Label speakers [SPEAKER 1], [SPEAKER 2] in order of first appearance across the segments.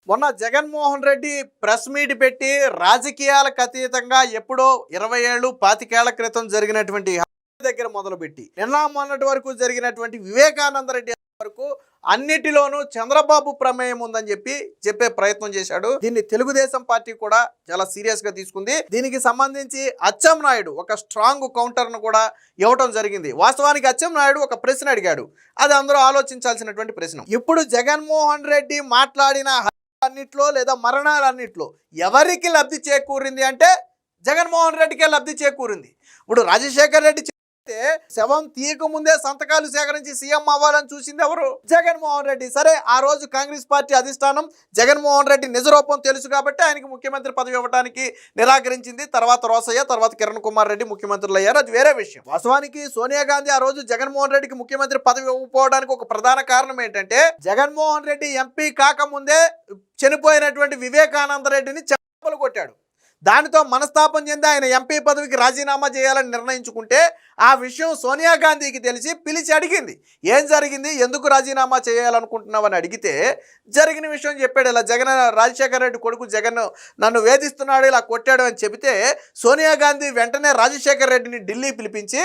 [SPEAKER 1] మొన్న Jaganmohan Reddy press meet పెట్టి రాజకీయాలకు అతీతంగా ఎప్పుడో 20 ఏళ్ళు 25 ఏళ్ల క్రితం జరిగినటువంటి దగ్గర మొదలుపెట్టి నిన్న మొన్నటి వరకు జరిగినటువంటి వివేకానంద రెడ్డి వరకు అన్నిటిలోనూ చంద్రబాబు ప్రమేయం ఉందని చెప్పే ప్రయత్నం చేశాడు. దీన్ని తెలుగుదేశం పార్టీ కూడా చాలా సీరియస్ గా తీసుకుంది. దీనికి సంబంధించి అచ్చెన్నాయుడు ఒక స్ట్రాంగ్ కౌంటర్ ను కూడా ఇవ్వటం జరిగింది. వాస్తవానికి అచ్చెన్నాయుడు ఒక ప్రశ్న అడిగాడు, అది అందరూ ఆలోచించాల్సినటువంటి ప్రశ్న. ఇప్పుడు జగన్మోహన్ రెడ్డి మాట్లాడిన అన్నిట్లో లేదా మరణాలన్నిట్లో ఎవరికి లబ్ధి చేకూరింది అంటే జగన్మోహన్ రెడ్డికే లబ్ధి చేకూరింది. ఇప్పుడు రాజశేఖర్ రెడ్డి శవం తీయక ముందే సంతకాలు సేకరించి సీఎం అవ్వాలని చూసింది ఎవరు? జగన్మోహన్ రెడ్డి. సరే, ఆ రోజు కాంగ్రెస్ పార్టీ అధిష్టానం జగన్మోహన్ రెడ్డి నిజరూపం తెలుసు కాబట్టి ఆయనకి ముఖ్యమంత్రి పదవి ఇవ్వడానికి నిరాకరించింది. తర్వాత రోసయ్య, తర్వాత కిరణ్ కుమార్ రెడ్డి ముఖ్యమంత్రులు అయ్యారు, అది వేరే విషయం. వాస్తవానికి సోనియా గాంధీ ఆ రోజు జగన్మోహన్ రెడ్డికి ముఖ్యమంత్రి పదవి ఇవ్వకపోవడానికి ఒక ప్రధాన కారణం ఏంటంటే జగన్మోహన్ రెడ్డి ఎంపీ కాకముందే చనిపోయినటువంటి వివేకానంద రెడ్డిని చెప్పులు కొట్టాడు. దానితో మనస్తాపం చెంది ఆయన ఎంపీ పదవికి రాజీనామా చేయాలని నిర్ణయించుకుంటే ఆ విషయం సోనియా గాంధీకి తెలిసి పిలిచి అడిగింది. ఏం జరిగింది, ఎందుకు రాజీనామా చేయాలనుకుంటున్నావని అడిగితే జరిగిన విషయం చెప్పాడు. ఇలా రాజశేఖర రెడ్డి కొడుకు జగన్ నన్ను వేధిస్తున్నాడు, ఇలా కొట్టాడు అని చెబితే సోనియా గాంధీ వెంటనే రాజశేఖర రెడ్డిని ఢిల్లీ పిలిపించి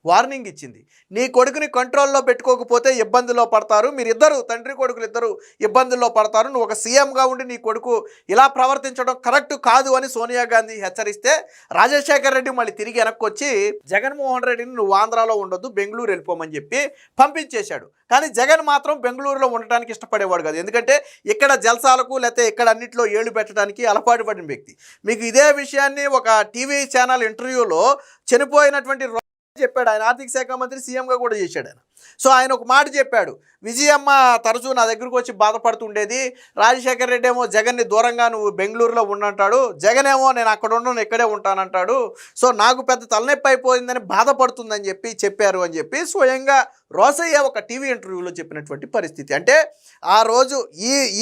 [SPEAKER 1] వార్నింగ్ ఇచ్చింది. నీ కొడుకుని కంట్రోల్లో పెట్టుకోకపోతే ఇబ్బందుల్లో పడతారు, మీరిద్దరు తండ్రి కొడుకులు ఇద్దరు ఇబ్బందుల్లో పడతారు, నువ్వు ఒక సీఎంగా ఉండి నీ కొడుకు ఇలా ప్రవర్తించడం కరెక్ట్ కాదు అని సోనియా గాంధీ హెచ్చరిస్తే రాజశేఖర్ రెడ్డి మళ్ళీ తిరిగి వెనక్కి వచ్చి జగన్మోహన్ రెడ్డిని నువ్వు ఆంధ్రాలో ఉండొద్దు, బెంగళూరు వెళ్ళిపోమని చెప్పి పంపించేశాడు. కానీ జగన్ మాత్రం బెంగళూరులో ఉండటానికి ఇష్టపడేవాడు కాదు. ఎందుకంటే ఇక్కడ జల్సాలకు లేకపోతే ఇక్కడ అన్నింటిలో ఏళ్ళు పెట్టడానికి అలవాటు పడిన వ్యక్తి. మీకు ఇదే విషయాన్ని ఒక టీవీ ఛానల్ ఇంటర్వ్యూలో చనిపోయినటువంటి చెప్పాడు. ఆయన ఆర్థిక శాఖ మంత్రి, సీఎంగా కూడా చేశాడు ఆయన. సో ఆయన ఒక మాట చెప్పాడు, విజయమ్మ తరచూ నా దగ్గరకు వచ్చి బాధపడుతుండేది, రాజశేఖర్ రెడ్డి ఏమో జగన్ని దూరంగా నువ్వు బెంగళూరులో ఉండంటాడు, జగన్ ఏమో నేను అక్కడ ఉండను ఇక్కడే ఉంటానంటాడు, సో నాకు పెద్ద తలనొప్పి అయిపోయిందని బాధపడుతుందని చెప్పారు అని చెప్పి స్వయంగా రోసయ్య ఒక టీవీ ఇంటర్వ్యూలో చెప్పినటువంటి పరిస్థితి. అంటే ఆ రోజు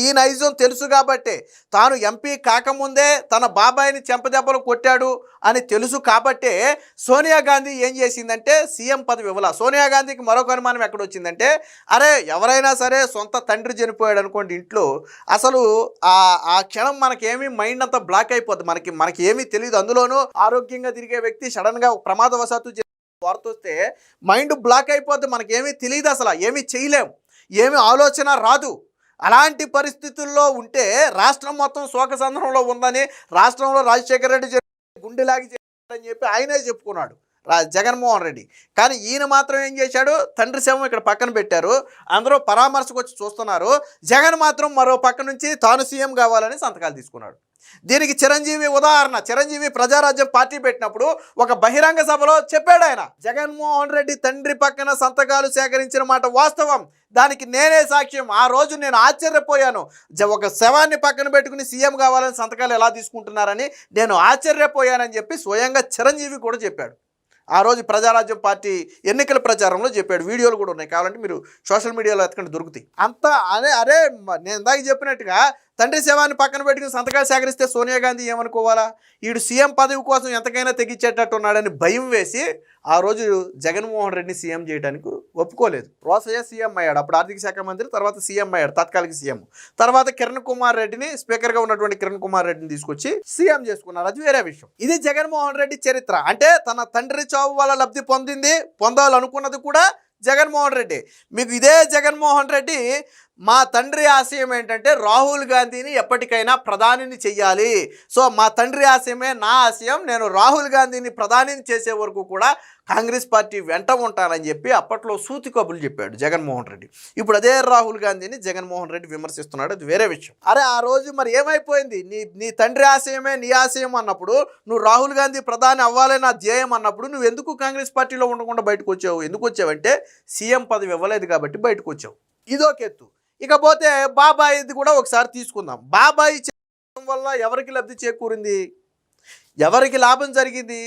[SPEAKER 1] ఈ నైజం తెలుసు కాబట్టే, తాను ఎంపీ కాకముందే తన బాబాయిని చెంపదెబ్బలు కొట్టాడు అని తెలుసు కాబట్టే సోనియా గాంధీ ఏం చేసిందంటే సీఎం పదవి ఇవ్వాల. సోనియా గాంధీకి మరొక అనుమానం ఎక్కడొచ్చిందంటే, అరే ఎవరైనా సరే సొంత తండ్రి చనిపోయాడు అనుకోండి ఇంట్లో, అసలు ఆ క్షణం మనకేమీ మైండ్ అంతా బ్లాక్ అయిపోద్ది, మనకి ఏమీ తెలియదు. అందులోనూ ఆరోగ్యంగా తిరిగే వ్యక్తి సడన్గా ప్రమాదవశాత్తు వార్త వస్తే మైండ్ బ్లాక్ అయిపోద్ది, మనకేమీ తెలియదు, అసలు ఏమీ చేయలేం, ఏమీ ఆలోచన రాదు. అలాంటి పరిస్థితుల్లో ఉంటే రాష్ట్రం మొత్తం శోకసంద్రంలో ఉందని, రాష్ట్రంలో రాజశేఖర రెడ్డి గుండెలాగి చేశాడని చెప్పి ఆయనే చెప్పుకున్నాడు జగన్మోహన్ రెడ్డి. కానీ ఈయన మాత్రం ఏం చేశాడు, తండ్రి శవం ఇక్కడ పక్కన పెట్టారు, అందరూ పరామర్శకు వచ్చి చూస్తున్నారు, జగన్ మాత్రం మరో పక్క నుంచి తాను సీఎం కావాలని సంతకాలు తీసుకున్నాడు. దీనికి చిరంజీవి ఉదాహరణ. చిరంజీవి ప్రజారాజ్యం పార్టీ పెట్టినప్పుడు ఒక బహిరంగ సభలో చెప్పాడు ఆయన, జగన్మోహన్ రెడ్డి తండ్రి పక్కన సంతకాలు సేకరించిన మాట వాస్తవం, దానికి నేనే సాక్ష్యం, ఆ రోజు నేను ఆశ్చర్యపోయాను, ఒక శవాన్ని పక్కన పెట్టుకుని సీఎం కావాలని సంతకాలు ఎలా తీసుకుంటున్నారని నేను ఆశ్చర్యపోయానని చెప్పి స్వయంగా చిరంజీవి కూడా చెప్పాడు. ఆ రోజు ప్రజారాజ్యం పార్టీ ఎన్నికల ప్రచారంలో చెప్పాడు. వీడియోలు కూడా ఉన్నాయి, కావాలంటే మీరు సోషల్ మీడియాలో ఎత్తుకంటే దొరుకుతాయి. అంతా అరే నేను ఇందాక చెప్పినట్టుగా తండ్రి శవాన్ని పక్కన పెట్టుకుని సంతకాలు సేకరిస్తే సోనియా గాంధీ ఏమనుకోవాలా, వీడు సీఎం పదవి కోసం ఎంతకైనా తెగించేటట్టున్నాడని భయం వేసి ఆ రోజు జగన్మోహన్ రెడ్డిని సీఎం చేయడానికి ఒప్పుకోలేదు. రోసయ్య సీఎం అయ్యాడు, అప్పుడు ఆర్థిక శాఖ మంత్రి, తర్వాత సీఎం అయ్యాడు తాత్కాలిక సీఎం. తర్వాత కిరణ్ కుమార్ రెడ్డిని, స్పీకర్గా ఉన్నటువంటి కిరణ్ కుమార్ రెడ్డిని తీసుకొచ్చి సీఎం చేసుకున్నారు, అది వేరే విషయం. ఇది జగన్మోహన్ రెడ్డి చరిత్ర. అంటే తన తండ్రి చావు వల్ల లబ్ధి పొందాలనుకున్నది కూడా జగన్మోహన్ రెడ్డి. మీకు ఇదే జగన్మోహన్ రెడ్డి మా తండ్రి ఆశయం ఏంటంటే రాహుల్ గాంధీని ఎప్పటికైనా ప్రధానిని చెయ్యాలి, సో మా తండ్రి ఆశయమే నా ఆశయం, నేను రాహుల్ గాంధీని ప్రధానిని చేసే వరకు కూడా కాంగ్రెస్ పార్టీ వెంట ఉంటానని చెప్పి అప్పట్లో సూతి కబుర్లు చెప్పాడు జగన్మోహన్ రెడ్డి. ఇప్పుడు అదే రాహుల్ గాంధీని జగన్మోహన్ రెడ్డి విమర్శిస్తున్నాడు, అది వేరే విషయం. అరే ఆ రోజు మరి ఏమైపోయింది, నీ తండ్రి ఆశయమే నీ ఆశయం అన్నప్పుడు, నువ్వు రాహుల్ గాంధీ ప్రధాని అవ్వాలే నా ధ్యేయం అన్నప్పుడు నువ్వు ఎందుకు కాంగ్రెస్ పార్టీలో ఉండకుండా బయటకు వచ్చావు? ఎందుకు వచ్చావంటే సీఎం పదవి ఇవ్వలేదు కాబట్టి బయటకు వచ్చావు. ఇదొక ఎత్తు. ఇకపోతే బాబాయిది కూడా ఒకసారి తీసుకుందాం. బాబాయి చేయడం వల్ల ఎవరికి లబ్ధి చేకూరింది, ఎవరికి లాభం జరిగింది?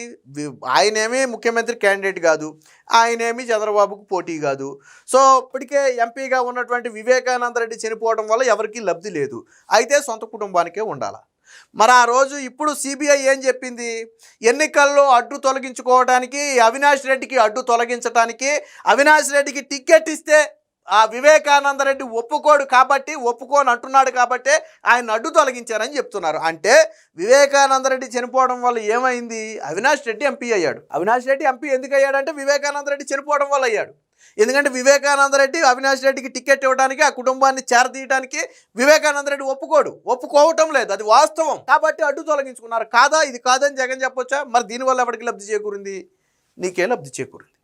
[SPEAKER 1] ఆయనేమీ ముఖ్యమంత్రి క్యాండిడేట్ కాదు, ఆయనేమీ చంద్రబాబుకు పోటీ కాదు. సో ఇప్పటికే ఎంపీగా ఉన్నటువంటి వివేకానంద రెడ్డి చనిపోవడం వల్ల ఎవరికి లబ్ధి లేదు, అయితే సొంత కుటుంబానికే ఉండాలి. మరి ఆ రోజు ఇప్పుడు సిబిఐ ఏం చెప్పింది, ఎన్నికల్లో అడ్డు తొలగించుకోవడానికి, అవినాష్ రెడ్డికి అడ్డు తొలగించడానికి అవినాష్ రెడ్డికి టికెట్ ఇస్తే ఆ వివేకానంద రెడ్డి ఒప్పుకోడు కాబట్టి ఒప్పుకోని అంటున్నాడు కాబట్టి ఆయన అడ్డు తొలగించారని చెప్తున్నారు. అంటే వివేకానంద రెడ్డి చనిపోవడం వల్ల ఏమైంది? అవినాష్ రెడ్డి ఎంపీ అయ్యాడు. అవినాష్ రెడ్డి ఎంపీ ఎందుకు అయ్యాడంటే వివేకానంద రెడ్డి చనిపోవడం వల్ల అయ్యాడు. ఎందుకంటే వివేకానంద రెడ్డి అవినాష్ రెడ్డికి టికెట్ ఇవ్వడానికి, ఆ కుటుంబాన్ని చేరదీయడానికి వివేకానంద రెడ్డి ఒప్పుకోవటం లేదు, అది వాస్తవం. కాబట్టి అడ్డు తొలగించుకున్నారు. కాదా? ఇది కాదని జగన్ చెప్పొచ్చా? మరి దీనివల్ల ఎవరికి లబ్ధి చేకూరింది? నీకే లబ్ధి చేకూరింది.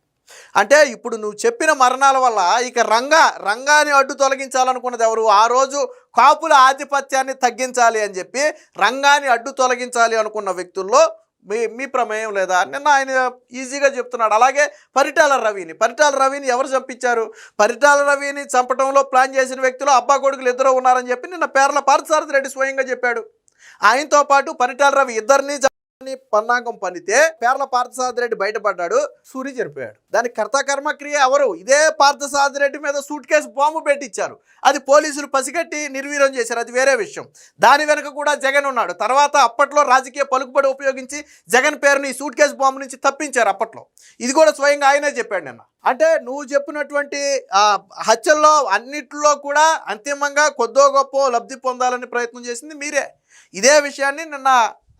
[SPEAKER 1] అంటే ఇప్పుడు నువ్వు చెప్పిన మరణాల వల్ల ఇక రంగాన్ని అడ్డు తొలగించాలనుకున్నది ఎవరు? ఆ రోజు కాపుల ఆధిపత్యాన్ని తగ్గించాలి అని చెప్పి రంగాన్ని అడ్డు తొలగించాలి అనుకున్న వ్యక్తుల్లో మీ ప్రమేయం లేదా? నిన్న ఆయన ఈజీగా చెప్తున్నాడు. అలాగే పరిటాల రవిని ఎవరు చంపించారు? పరిటాల రవిని చంపడంలో ప్లాన్ చేసిన వ్యక్తులు అబ్బా కొడుకులు ఇద్దరు ఉన్నారని చెప్పి నిన్న పేర్ల పార్థసారథి రెడ్డి స్వయంగా చెప్పాడు. ఆయనతో పాటు పరిటాల రవి ఇద్దరిని పన్నాగం పనితే పేర్ల పార్థసారథి రెడ్డి బయటపడ్డాడు, సూరి చనిపోయాడు. దానికి కర్మ క్రియ ఎవరు? ఇదే పార్థసారథి రెడ్డి మీద సూట్ కేసు బాంబు పెట్టించారు. అది పోలీసులు పసిగట్టి నిర్వీర్యం చేశారు, అది వేరే విషయం. దాని వెనుక కూడా జగన్ ఉన్నాడు. తర్వాత అప్పట్లో రాజకీయ పలుకుబడి ఉపయోగించి జగన్ పేరుని ఈ సూట్ కేసు బాంబు నుంచి తప్పించారు అప్పట్లో. ఇది కూడా స్వయంగా ఆయనే చెప్పాడు నిన్న. అంటే నువ్వు చెప్పినటువంటి హత్యల్లో అన్నిట్లో కూడా అంతిమంగా కొద్దో గొప్ప లబ్ధి పొందాలని ప్రయత్నం చేసింది మీరే. ఇదే విషయాన్ని నిన్న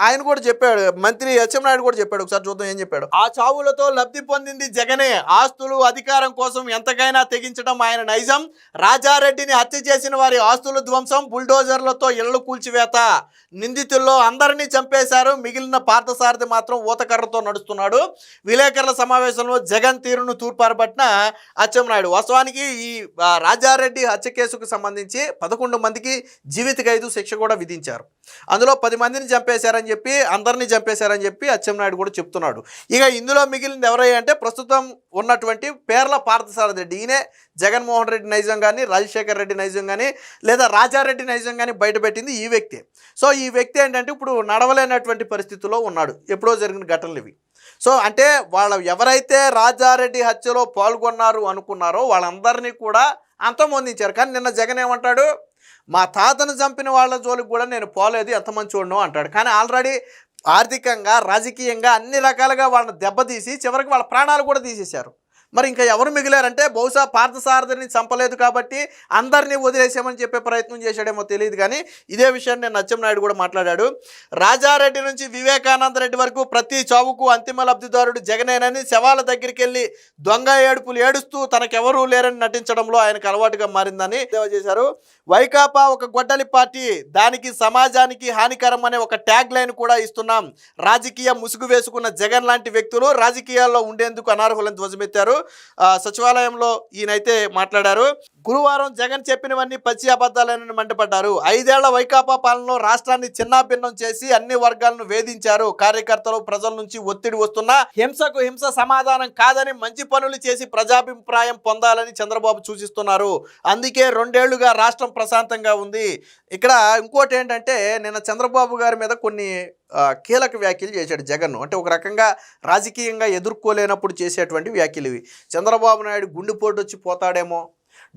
[SPEAKER 1] ఆయన కూడా చెప్పాడు, మంత్రి అచ్చెన్నాయుడు కూడా చెప్పాడు. ఒకసారి చూద్దాం ఏం చెప్పాడు. ఆ చావులతో లబ్ధి పొందింది జగనే, ఆస్తులు అధికారం కోసం ఎంతకైనా తెగించడం ఆయన నైజం, రాజారెడ్డిని హత్య చేసిన వారి ఆస్తుల ధ్వంసం, బుల్డోజర్లతో ఇళ్లు కూల్చివేత, నిందితుల్లో అందరినీ చంపేశారు, మిగిలిన పార్థసారథి మాత్రం ఊతకర్రతో నడుస్తున్నాడు. విలేకరుల సమావేశంలో జగన్ తీరును తూర్పారబట్టిన అచ్చెన్నాయుడు. వాస్తవానికి ఈ రాజారెడ్డి హత్య కేసుకు సంబంధించి 11 మందికి జీవిత ఖైదు శిక్ష కూడా విధించారు. అందులో 10 మందిని చంపేశారని చెప్పి, అందరినీ చంపేశారని చెప్పి అచ్చెన్నాయుడు కూడా చెప్తున్నాడు. ఇక ఇందులో మిగిలింది ఎవరయ్యా అంటే ప్రస్తుతం ఉన్నటువంటి పేర్ల పార్థసారథి రెడ్డి. ఈయనే జగన్మోహన్ రెడ్డి నైజం కానీ, రాజశేఖర్ రెడ్డి నైజం కానీ, లేదా రాజారెడ్డి నైజం కానీ బయటపెట్టింది ఈ వ్యక్తి. సో ఈ వ్యక్తి ఏంటంటే ఇప్పుడు నడవలేనటువంటి పరిస్థితుల్లో ఉన్నాడు. ఎప్పుడో జరిగిన ఘటనలు ఇవి. సో అంటే ఎవరైతే రాజారెడ్డి హత్యలో పాల్గొన్నారు అనుకున్నారో వాళ్ళందరినీ కూడా అంతమొందించారు. కానీ నిన్న జగన్ ఏమంటాడు? మా తాతను చంపిన వాళ్ళ జోలికి కూడా నేను పోలేదు, ఎంత మంచోడునో అంటాడు. కానీ ఆల్రెడీ ఆర్థికంగా, రాజకీయంగా అన్ని రకాలుగా వాళ్ళని దెబ్బతీసి చివరికి వాళ్ళ ప్రాణాలు కూడా తీసేశారు. మరి ఇంకా ఎవరు మిగిలారంటే బహుశా పార్థసారథిని చంపలేదు కాబట్టి అందరినీ వదిలేసామని చెప్పే ప్రయత్నం చేశాడేమో తెలియదు. కానీ ఇదే విషయాన్ని నేను అచ్చెన్నాయుడు కూడా మాట్లాడాడు. రాజారెడ్డి నుంచి వివేకానంద రెడ్డి వరకు ప్రతి చావుకు అంతిమ లబ్ధిదారుడు జగనేనని, శవాల దగ్గరికి వెళ్ళి దొంగ ఏడుపులు ఏడుస్తూ తనకెవరూ లేరని నటించడంలో ఆయనకు అలవాటుగా మారిందని చేశారు. వైకాపా ఒక గొడ్డలి పార్టీ, దానికి సమాజానికి హానికరం అనే ఒక ట్యాగ్ లైన్ కూడా ఇస్తున్నాం. రాజకీయ ముసుగు వేసుకున్న జగన్ లాంటి వ్యక్తులు రాజకీయాల్లో ఉండేందుకు అనర్హులను ధ్వజమెత్తారు. సచివాలయంలో ఈయనైతే మాట్లాడారు. గురువారం జగన్ చెప్పినవన్నీ పచ్చి అబద్ధాలని మండిపడ్డారు. 5 ఏళ్ల వైకాపా పాలనలో రాష్ట్రాన్ని చిన్నాభిన్నం చేసి అన్ని వర్గాలను వేధించారు. కార్యకర్తలు, ప్రజల నుంచి ఒత్తిడి వస్తున్నా హింసకు హింస సమాధానం కాదని, మంచి పనులు చేసి ప్రజాభిప్రాయం పొందాలని చంద్రబాబు సూచిస్తున్నారు. అందుకే 2 ఏళ్లుగా రాష్ట్రం ప్రశాంతంగా ఉంది. ఇక్కడ ఇంకోటి ఏంటంటే నిన్న చంద్రబాబు గారి మీద కొన్ని కీలక వ్యాఖ్యలు చేశాడు జగన్. అంటే ఒక రకంగా రాజకీయంగా ఎదుర్కోలేనప్పుడు చేసేటువంటి వ్యాఖ్యలు ఇవి. చంద్రబాబు నాయుడు గుండెపోటు వచ్చి పోతాడేమో,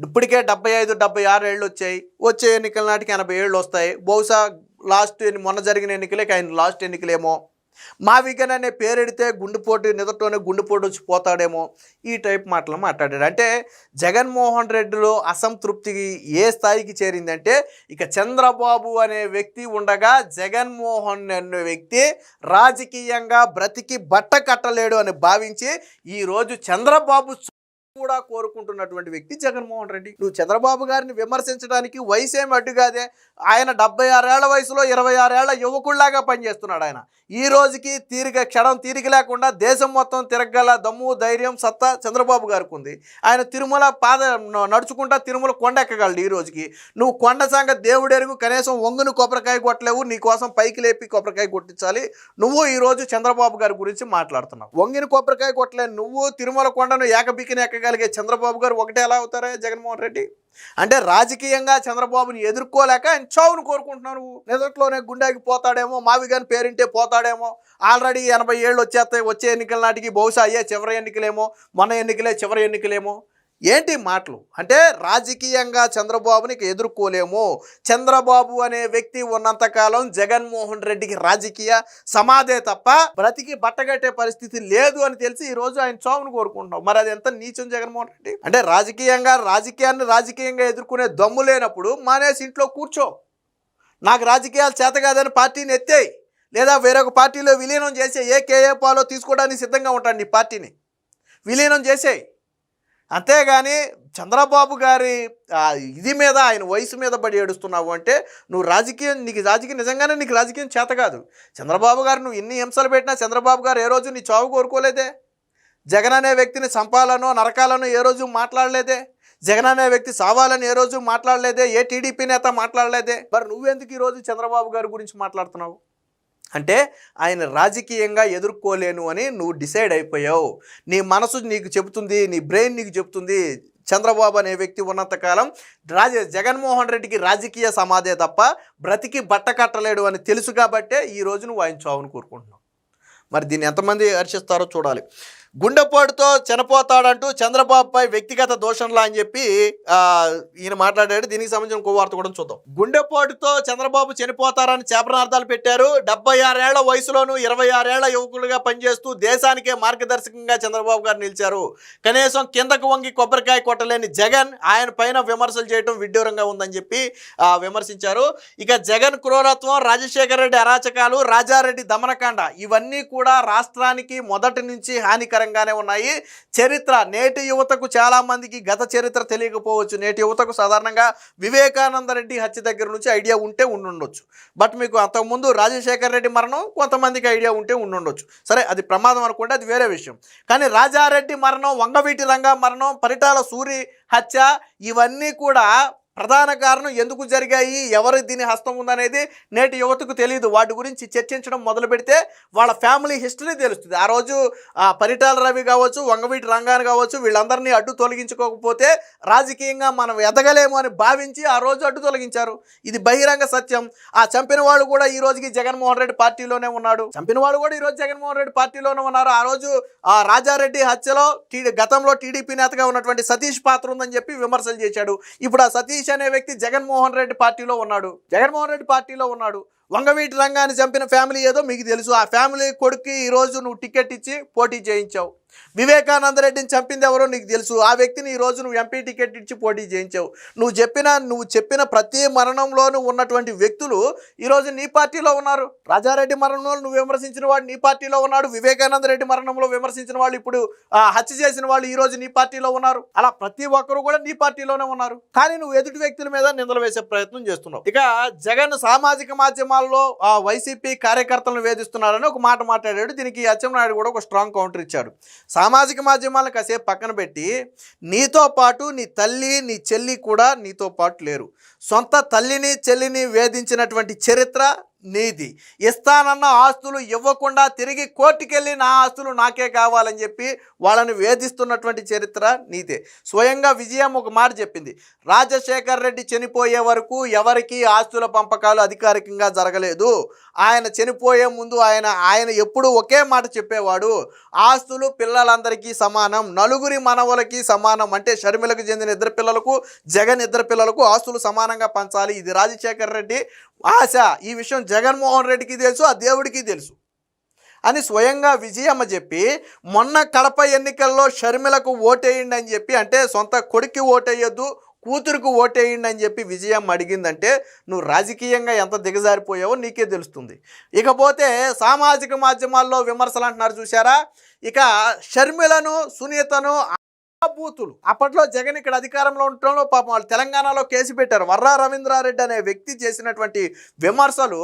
[SPEAKER 1] ఇప్పటికే 75-76 ఏళ్ళు వచ్చాయి, వచ్చే ఎన్నికల నాటికి 80 ఏళ్ళు వస్తాయి. బహుశా మొన్న జరిగిన ఎన్నికలే ఆయన లాస్ట్ ఎన్నికలేమో. మావిగన్ అనే పేరెడితే నిదటోనే గుండెపోటు వచ్చి పోతాడేమో, ఈ టైప్ మాటలు మాట్లాడాడు. అంటే జగన్మోహన్ రెడ్డిలో అసంతృప్తి ఏ స్థాయికి చేరిందంటే ఇక చంద్రబాబు అనే వ్యక్తి ఉండగా జగన్మోహన్ అనే వ్యక్తి రాజకీయంగా బ్రతికి బట్ట కట్టలేడు అని భావించి ఈరోజు చంద్రబాబు కూడా కోరుకుంటున్నటువంటి వ్యక్తి జగన్మోహన్ రెడ్డి. నువ్వు చంద్రబాబు గారిని విమర్శించడానికి వయసు ఏమి అడ్డు కాదే. ఆయన 76 ఏళ్ల వయసులో 26 ఏళ్ల యువకుళ్లాగా పనిచేస్తున్నాడు. ఆయన ఈ రోజుకి క్షణం తీరిక లేకుండా దేశం మొత్తం తిరగగల దమ్ము, ధైర్యం, సత్తా చంద్రబాబు గారికి ఉంది. ఆయన తిరుమల నడుచుకుంటా తిరుమల కొండ ఎక్కగలడు. ఈ రోజుకి నువ్వు కొండ సంగ దేవుడెరుగు, కనీసం వంగును కొబ్బరికాయ కొట్టలేవు. నీ కోసం పైకి లేపి కొబ్బరికాయ కొట్టించాలి. నువ్వు ఈరోజు చంద్రబాబు గారి గురించి మాట్లాడుతున్నావు. వంగిన కొబ్బరికాయ కొట్టలేను నువ్వు, తిరుమల కొండను ఏకబిక్కిని ఎక్కగలిగే చంద్రబాబు గారు ఒకటే ఎలా అవుతారా జగన్మోహన్ రెడ్డి? అంటే రాజకీయంగా చంద్రబాబుని ఎదుర్కోలేక ఆయన చావును కోరుకుంటున్నాను. నిదట్లోనే గుండెకి పోతాడేమో, మావిగాని పేరింటే పోతాడేమో. ఆల్రెడీ 80 ఏళ్ళు వచ్చేస్తాయి. వచ్చే ఎన్నికల నాటికి బహుశా అయ్యే చివరి ఎన్నికలేమో, మొన్న ఎన్నికలే చివరి ఎన్నికలేమో. ఏంటి మాటలు అంటే రాజకీయంగా చంద్రబాబుని ఇక ఎదుర్కోలేము, చంద్రబాబు అనే వ్యక్తి ఉన్నంతకాలం జగన్మోహన్ రెడ్డికి రాజకీయ సమాధే తప్ప బ్రతికి బట్టగట్టే పరిస్థితి లేదు అని తెలిసి ఈరోజు ఆయన చావును కోరుకుంటున్నాం. మరి అది ఎంత నీచం జగన్మోహన్ రెడ్డి అంటే రాజకీయాన్ని రాజకీయంగా ఎదుర్కొనే దమ్ము లేనప్పుడు మానేసి ఇంట్లో కూర్చో, నాకు రాజకీయాలు చేత కాదని పార్టీని ఎత్తేయి, లేదా వేరొక పార్టీలో విలీనం చేసే ఏ కేఏ పాలో తీసుకోవడానికి సిద్ధంగా ఉంటాడు, నీ పార్టీని విలీనం చేసేయి. అంతేగాని చంద్రబాబు గారి ఇది మీద ఆయన వయసు మీద పడి ఏడుస్తున్నావు అంటే నువ్వు నీకు రాజకీయం నిజంగానే నీకు రాజకీయం చేత కాదు. చంద్రబాబు గారు నువ్వు ఇన్ని హింసలు పెట్టినా చంద్రబాబు గారు ఏ రోజు నీ చావు కోరుకోలేదే, జగన్ అనే వ్యక్తిని చంపాలనో నరకాలనో ఏ రోజు మాట్లాడలేదే, జగన్ అనే వ్యక్తి సావాలని ఏ రోజు మాట్లాడలేదే, ఏ టీడీపీ నేత మాట్లాడలేదే. మరి నువ్వెందుకు ఈరోజు చంద్రబాబు గారి గురించి మాట్లాడుతున్నావు అంటే ఆయన రాజకీయంగా ఎదుర్కోలేను అని నువ్వు డిసైడ్ అయిపోయావు. నీ మనసు నీకు చెబుతుంది, నీ బ్రెయిన్ నీకు చెబుతుంది చంద్రబాబు అనే వ్యక్తి ఉన్నంతకాలం జగన్మోహన్ రెడ్డికి రాజకీయ సమాధే తప్ప బ్రతికి బట్ట కట్టలేడు అని తెలుసు కాబట్టే ఈరోజు నువ్వు ఆయన చావును కోరుకుంటున్నావు. మరి దీన్ని ఎంతమంది హర్షిస్తారో చూడాలి. గుండెపోటుతో చనిపోతాడంటూ చంద్రబాబుపై వ్యక్తిగత దోషంలా అని చెప్పి ఈయన మాట్లాడాడు. దీనికి సంబంధించిన ఇంకో వార్త కూడా చూద్దాం. గుండెపోటుతో చంద్రబాబు చనిపోతారని చేపనార్థాలు పెట్టారు. 76 ఏళ్ల వయసులోనూ 26 ఏళ్ల యువకులుగా పనిచేస్తూ దేశానికే మార్గదర్శకంగా చంద్రబాబు గారు నిలిచారు. కనీసం కిందకు వంగి కొబ్బరికాయ కొట్టలేని జగన్ ఆయన పైన విమర్శలు చేయడం విడ్డూరంగా ఉందని చెప్పి విమర్శించారు. ఇక జగన్ క్రూరత్వం, రాజశేఖర రెడ్డి అరాచకాలు, రాజారెడ్డి దమనకాండ ఇవన్నీ కూడా రాష్ట్రానికి మొదటి నుంచి హానికరంగానే ఉన్నాయి. చరిత్ర నేటి యువతకు చాలా మందికి గత చరిత్ర తెలియకపోవచ్చు. నేటి యువతకు సాధారణంగా వివేకానంద రెడ్డి హత్య దగ్గర నుంచి ఐడియా ఉంటే ఉండుండొచ్చు. బట్ మీకు అంతకుముందు రాజశేఖర రెడ్డి మరణం కొంతమందికి ఐడియా ఉంటే ఉండుండొచ్చు. సరే, అది ప్రమాదం అనుకుంటే అది వేరే విషయం. కానీ రాజారెడ్డి మరణం, వంగవీటి రంగా మరణం, పరిటాల సూరి హత్య ఇవన్నీ కూడా ప్రధాన కారణం ఎందుకు జరిగాయి, ఎవరు దీని హస్తం ఉందనేది నేటి యువతకు తెలియదు. వాటి గురించి చర్చించడం మొదలు పెడితే వాళ్ళ ఫ్యామిలీ హిస్టరీ తెలుస్తుంది. ఆ రోజు పరిటాల రవి కావచ్చు, వంగవీటి రంగాన్ని కావచ్చు, వీళ్ళందరినీ అడ్డు తొలగించుకోకపోతే రాజకీయంగా మనం ఎదగలేము అని భావించి ఆ రోజు అడ్డు తొలగించారు. ఇది బహిరంగ సత్యం. ఆ చంపిన వాడు కూడా ఈ రోజుకి జగన్మోహన్ రెడ్డి పార్టీలోనే ఉన్నాడు. ఆ రోజు రాజారెడ్డి హత్యలో గతంలో టీడీపీ నేతగా ఉన్నటువంటి సతీష్ పాత్ర ఉందని చెప్పి విమర్శలు చేశాడు. ఇప్పుడు ఆ సతీష్ అనే వ్యక్తి జగన్మోహన్ రెడ్డి పార్టీలో ఉన్నాడు. వంగవీటి రంగాన్ని చంపిన ఫ్యామిలీ ఏదో మీకు తెలుసు. ఆ ఫ్యామిలీ కొడుక్కి ఈరోజు నువ్వు టికెట్ ఇచ్చి పోటీ చేయించావు. వివేకానంద రెడ్డిని చంపింది ఎవరో నీకు తెలుసు. ఆ వ్యక్తిని ఈరోజు నువ్వు ఎంపీ టికెట్ ఇచ్చి పోటీ చేయించావు. నువ్వు చెప్పిన ప్రతి మరణంలోనూ ఉన్నటువంటి వ్యక్తులు ఈరోజు నీ పార్టీలో ఉన్నారు. రాజారెడ్డి మరణంలో నువ్వు విమర్శించిన వాడు నీ పార్టీలో ఉన్నాడు. వివేకానంద రెడ్డి మరణంలో విమర్శించిన వాళ్ళు, ఇప్పుడు హత్య చేసిన వాళ్ళు ఈరోజు నీ పార్టీలో ఉన్నారు. అలా ప్రతి ఒక్కరు కూడా నీ పార్టీలోనే ఉన్నారు. కానీ నువ్వు ఎదుటి వ్యక్తుల మీద నిందలు వేసే ప్రయత్నం చేస్తున్నావు. ఇక జగన్ సామాజిక మాధ్యమాల్లో వైసీపీ కార్యకర్తలను వేధిస్తున్నారని ఒక మాట మాట్లాడాడు. దీనికి అచ్చెన్నాయుడు కూడా ఒక స్ట్రాంగ్ కౌంటర్ ఇచ్చాడు. సామాజిక మాధ్యమాలను కాసేపు పక్కన పెట్టి నీతో పాటు నీ తల్లి నీ చెల్లి కూడా నీతో పాటు లేరు. సొంత తల్లిని చెల్లిని వేధించినటువంటి చరిత్ర నీది. ఇస్తానన్న ఆస్తులు ఇవ్వకుండా తిరిగి కోర్టుకెళ్ళి నా ఆస్తులు నాకే కావాలని చెప్పి వాళ్ళని వేధిస్తున్నటువంటి చరిత్ర నీదే. స్వయంగా విజయం ఒక మాట చెప్పింది, రాజశేఖర్ రెడ్డి చనిపోయే వరకు ఎవరికి ఆస్తుల పంపకాలు అధికారికంగా జరగలేదు. ఆయన చనిపోయే ముందు ఆయన ఎప్పుడూ ఒకే మాట చెప్పేవాడు, ఆస్తులు పిల్లలందరికీ సమానం, నలుగురి మనవలకి సమానం. అంటే షర్మిలకు చెందిన 2 పిల్లలకు, జగన్ 2 పిల్లలకు ఆస్తులు సమానంగా పంచాలి. ఇది రాజశేఖర్ రెడ్డి ఆశ. ఈ విషయం జగన్మోహన్ రెడ్డికి తెలుసు, ఆ దేవుడికి తెలుసు అని స్వయంగా విజయమ్మ చెప్పి, మొన్న కడప ఎన్నికల్లో షర్మిలకు ఓటేయండి అని చెప్పి, అంటే సొంత కొడుక్కి ఓటేయొద్దు కూతురుకు ఓటేయండి అని చెప్పి విజయమ్మ అడిగిందంటే నువ్వు రాజకీయంగా ఎంత దిగజారిపోయావో నీకే తెలుస్తుంది. ఇకపోతే సామాజిక మాధ్యమాల్లో విమర్శలు అంటున్నారు చూసారా. ఇక షర్మిలను, సునీతను బూతులు అప్పట్లో జగన్ ఇక్కడ అధికారంలో ఉండటంలో పాపం వాళ్ళు తెలంగాణలో కేసు పెట్టారు. వర్రా రవీంద్రారెడ్డి అనే వ్యక్తి చేసినటువంటి విమర్శలు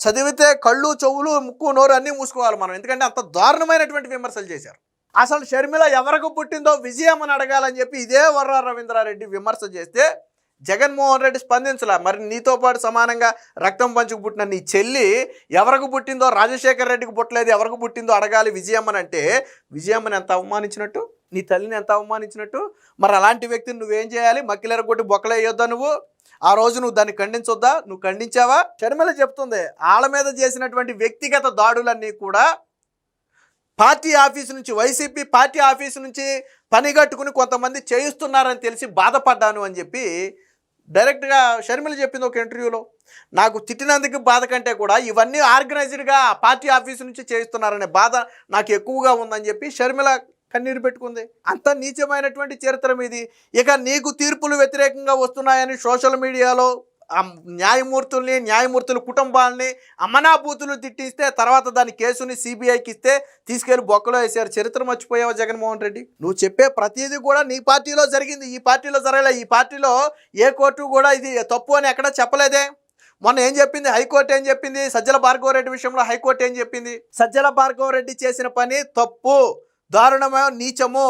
[SPEAKER 1] చదివితే కళ్ళు, చెవులు, ముక్కు, నోరు అన్నీ మూసుకోవాలి మనం. ఎందుకంటే అంత దారుణమైనటువంటి విమర్శలు చేశారు. అసలు షర్మిల ఎవరికి పుట్టిందో విజయమ్మని అడగాలని చెప్పి ఇదే వర్రా రవీంద్రారెడ్డి విమర్శ చేస్తే జగన్మోహన్ రెడ్డి స్పందించలే. మరి నీతో పాటు సమానంగా రక్తం పంచుకు పుట్టిన నీ చెల్లి ఎవరికి పుట్టిందో, రాజశేఖర రెడ్డికి పుట్టలేదు, ఎవరికి పుట్టిందో అడగాలి విజయమ్మని అంటే విజయమ్మని ఎంత అవమానించినట్టు, నీ తల్లిని ఎంత అవమానించినట్టు. మరి అలాంటి వ్యక్తిని నువ్వేం చేయాలి? మక్కిలెరగొట్టి బొక్కలేయొద్దా నువ్వు? ఆ రోజు నువ్వు దాన్ని ఖండించొద్దా? నువ్వు ఖండించావా? షర్మిల చెప్తుంది వాళ్ళ మీద చేసినటువంటి వ్యక్తిగత దాడులన్నీ కూడా పార్టీ ఆఫీసు నుంచి, వైసీపీ పార్టీ ఆఫీసు నుంచి పనిగట్టుకుని కొంతమంది చేయిస్తున్నారని తెలిసి బాధపడ్డాను అని చెప్పి డైరెక్ట్గా షర్మిల చెప్పింది ఒక ఇంటర్వ్యూలో. నాకు తిట్టినందుకు బాధ కంటే కూడా ఇవన్నీ ఆర్గనైజ్డ్గా పార్టీ ఆఫీసు నుంచి చేయిస్తున్నారనే బాధ నాకు ఎక్కువగా ఉందని చెప్పి షర్మిల కన్నీరు పెట్టుకుంది. అంత నీచమైనటువంటి చరిత్ర మీది. ఇక నీకు తీర్పులు వ్యతిరేకంగా వస్తున్నాయని సోషల్ మీడియాలో న్యాయమూర్తుల కుటుంబాలని అమనాభూతులు తిట్టిస్తే తర్వాత దాని కేసుని సిబిఐకి ఇస్తే తీసుకెళ్లి బొక్కలో వేసారు. చరిత్ర మర్చిపోయావా జగన్మోహన్ రెడ్డి? నువ్వు చెప్పే ప్రతిదీ కూడా నీ పార్టీలో జరిగింది, ఈ పార్టీలో జరగలే. ఈ పార్టీలో ఏ కోర్టు కూడా ఇది తప్పు అని ఎక్కడా చెప్పలేదే. మొన్న ఏం చెప్పింది హైకోర్టు? ఏం చెప్పింది? సజ్జల భార్గవరెడ్డి విషయంలో హైకోర్టు ఏం చెప్పింది? సజ్జల భార్గవరెడ్డి చేసిన పని తప్పు, దారుణమైన, నీచము,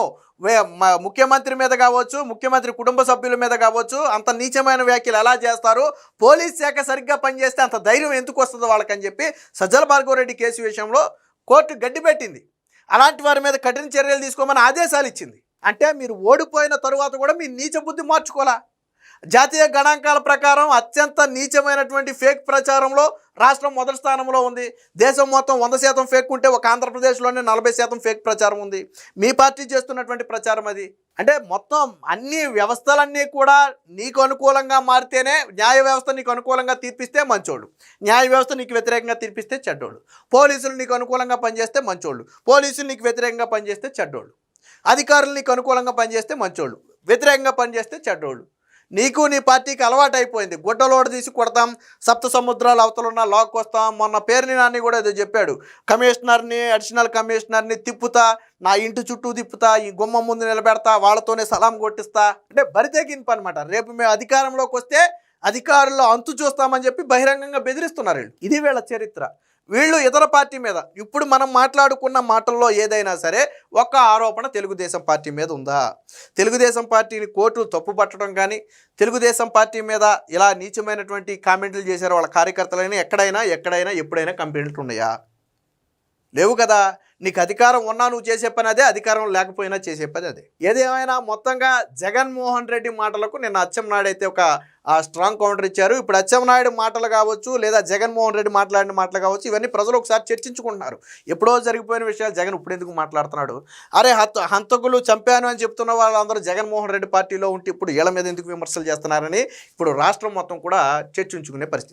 [SPEAKER 1] ముఖ్యమంత్రి మీద కావచ్చు, ముఖ్యమంత్రి కుటుంబ సభ్యుల మీద కావచ్చు, అంత నీచమైన వ్యాఖ్యలు ఎలా చేస్తారు? పోలీస్ శాఖ సరిగ్గా పనిచేస్తే అంత ధైర్యం ఎందుకు వస్తుందో వాళ్ళకని చెప్పి సజ్జల భార్గవరెడ్డి కేసు విషయంలో కోర్టు గడ్డిపెట్టింది. అలాంటి వారి మీద కఠిన చర్యలు తీసుకోమని ఆదేశాలు ఇచ్చింది. అంటే మీరు ఓడిపోయిన తరువాత కూడా మీ నీచ బుద్ధి మార్చుకోవాలా? జాతీయ గణాంకాల ప్రకారం అత్యంత నీచమైనటువంటి ఫేక్ ప్రచారంలో రాష్ట్రం మొదటి స్థానంలో ఉంది. దేశం మొత్తం 100% ఫేక్ ఉంటే ఒక ఆంధ్రప్రదేశ్లోనే 40% ఫేక్ ప్రచారం ఉంది. మీ పార్టీ చేస్తున్నటువంటి ప్రచారం అది. అంటే మొత్తం అన్ని వ్యవస్థలన్నీ కూడా నీకు అనుకూలంగా మారితేనే, న్యాయ వ్యవస్థ నీకు అనుకూలంగా తీర్పిస్తే మంచోళ్ళు, న్యాయ వ్యవస్థ నీకు వ్యతిరేకంగా తీర్పిస్తే చెడ్డోళ్ళు, పోలీసులు నీకు అనుకూలంగా పనిచేస్తే మంచోళ్ళు, పోలీసులు నీకు వ్యతిరేకంగా పనిచేస్తే చెడ్డోళ్ళు, అధికారులు నీకు అనుకూలంగా పనిచేస్తే మంచోళ్ళు, వ్యతిరేకంగా పనిచేస్తే చెడ్డోళ్ళు. నీకు నీ పార్టీకి అలవాటు అయిపోయింది. గుడ్డలోడ తీసి కొడతాం, సప్త సముద్రాలు అవతలున్న లాక్కొస్తాం. మొన్న పేర్ని నాని కూడా ఏదో చెప్పాడు, కమిషనర్ని, అడిషనల్ కమిషనర్ని తిప్పుతా, నా ఇంటి చుట్టూ తిప్పుతా, ఈ గుమ్మం ముందు నిలబెడతా, వాళ్ళతోనే సలాం కొట్టిస్తా. అంటే బరితెగింపు అనమాట. రేపు మేము అధికారంలోకి వస్తే అధికారుల్లో అంతు చూస్తామని చెప్పి బహిరంగంగా బెదిరిస్తున్నారు వీళ్ళు. ఇది వీళ్ళ చరిత్ర. వీళ్ళు ఇతర పార్టీ మీద, ఇప్పుడు మనం మాట్లాడుకున్న మాటల్లో ఏదైనా సరే ఒక్క ఆరోపణ తెలుగుదేశం పార్టీ మీద ఉందా? తెలుగుదేశం పార్టీని కోర్టులు తప్పు పట్టడం కానీ, తెలుగుదేశం పార్టీ మీద ఇలా నీచమైనటువంటి కామెంట్లు చేశారు వాళ్ళ కార్యకర్తలైనా ఎక్కడైనా ఎప్పుడైనా కంప్లైంట్లు ఉన్నాయా? లేవు కదా. నీకు అధికారం ఉన్నా నువ్వు చేసే పని అదే, అధికారం లేకపోయినా చేసే పని అదే. ఏదేమైనా మొత్తంగా జగన్మోహన్ రెడ్డి మాటలకు నిన్న అచ్చెన్నాయుడు అయితే ఒక స్ట్రాంగ్ కౌంటర్ ఇచ్చారు. ఇప్పుడు అచ్చెన్నాయుడు మాటలు కావచ్చు, లేదా జగన్మోహన్ రెడ్డి మాట్లాడిన మాటలు కావచ్చు, ఇవన్నీ ప్రజలు ఒకసారి చర్చించుకుంటున్నారు. ఎప్పుడో జరిగిపోయిన విషయాలు జగన్ ఇప్పుడు ఎందుకు మాట్లాడుతున్నాడు? అరే హంతకులు చంపాను అని చెప్తున్న వాళ్ళందరూ జగన్మోహన్ రెడ్డి పార్టీలో ఉంటే ఇప్పుడు వీళ్ళ మీద ఎందుకు విమర్శలు చేస్తున్నారని ఇప్పుడు రాష్ట్రం మొత్తం కూడా చర్చించుకునే పరిస్థితి.